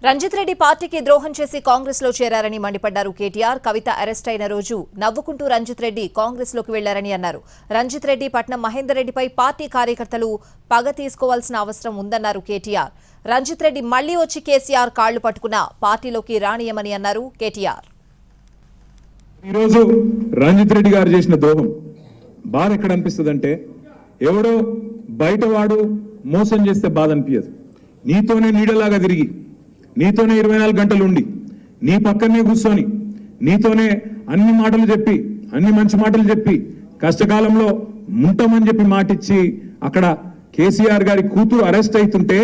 రంజిత్ రెడ్డి పార్టీకి ద్రోహం చేసి కాంగ్రెస్ లో చేరారని మండిపడ్డారు కేటీఆర్. కవిత అరెస్ట్ అయిన రోజు నవ్వుకుంటూ రంజిత్ రెడ్డి కాంగ్రెస్ లోకి వెళ్లారని అన్నారు. రంజిత్ రెడ్డి పట్నం మహేందర్ రెడ్డిపై పార్టీ కార్యకర్తలు పగ తీసుకోవాల్సిన అవసరం ఉందన్నారు కేటీఆర్. రంజిత్ రెడ్డి మళ్లీ వచ్చి కేసీఆర్ కాళ్లు పట్టుకున్న పార్టీలోకి రానియమని అన్నారు కేటీఆర్. ఈ రోజు రంజిత్ రెడ్డి గారు చేసిన ద్రోహం బాధ ఎక్కడ అనిపిస్తుందంటే, ఎవడో బయటవాడు మోసం చేస్తే బాధ అనిపించదు. నీతోనే నీడలాగా తిరిగి, నీతోనే 24 గంటలు ఉండి, నీ పక్కనే కూర్చొని, నీతోనే అన్ని మాటలు చెప్పి, అన్ని మంచి మాటలు చెప్పి, కష్టకాలంలో ఉంటామని చెప్పి మాటిచ్చి అక్కడ కేసీఆర్ గారి కూతురు అరెస్ట్ అవుతుంటే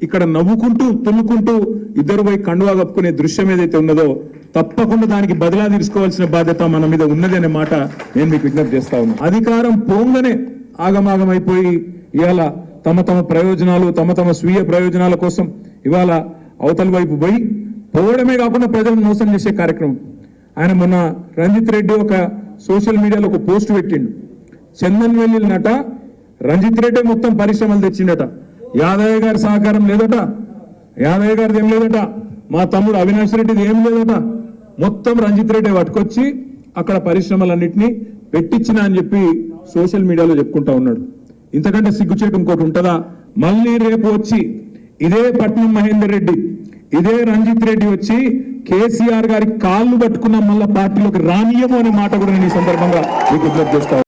ఇక్కడ నవ్వుకుంటూ తుమ్ముకుంటూ ఇద్దరు పోయి కండువా కప్పుకునే దృశ్యం ఏదైతే ఉన్నదో తప్పకుండా దానికి బదిలా తీసుకోవాల్సిన బాధ్యత మన మీద ఉన్నది అనే మాట నేను మీకు విజ్ఞప్తి చేస్తా ఉన్నా. అధికారం పోంగనే ఆగమాగమైపోయి ఇవాళ తమ తమ ప్రయోజనాలు, తమ స్వీయ ప్రయోజనాల కోసం ఇవాళ అవతల వైపు పోయి పోవడమే కాకుండా ప్రజలను మోసం చేసే కార్యక్రమం. ఆయన మొన్న రంజిత్ రెడ్డి ఒక సోషల్ మీడియాలో ఒక పోస్ట్ పెట్టిండు. చందన్ వెల్లినట రంజిత్ రెడ్డి మొత్తం పరిశ్రమలు తెచ్చిండట, యాదయ్య గారి సహకారం లేదట, యాదయ్య గారిది ఏం లేదట, మా తమ్ముడు అవినాష్ రెడ్డిది ఏం లేదట, మొత్తం రంజిత్ రెడ్డి పట్టుకొచ్చి అక్కడ పరిశ్రమలన్నింటినీ పెట్టించిన అని చెప్పి సోషల్ మీడియాలో చెప్పుకుంటా ఉన్నాడు. ఇంతకంటే సిగ్గుచేటు ఇంకోటి ఉంటుందా? మళ్ళీ రేపు వచ్చి ఇదే పట్నం మహేందర్ రెడ్డి, ఇదే రంజిత్ రెడ్డి వచ్చి కేసీఆర్ గారి కాళ్ళు పట్టుకున్న మళ్ళా పార్టీలోకి రానియము అనే మాట కూడా నేను ఈ సందర్భంగా మీకు విజ్ఞప్తి చేస్తా.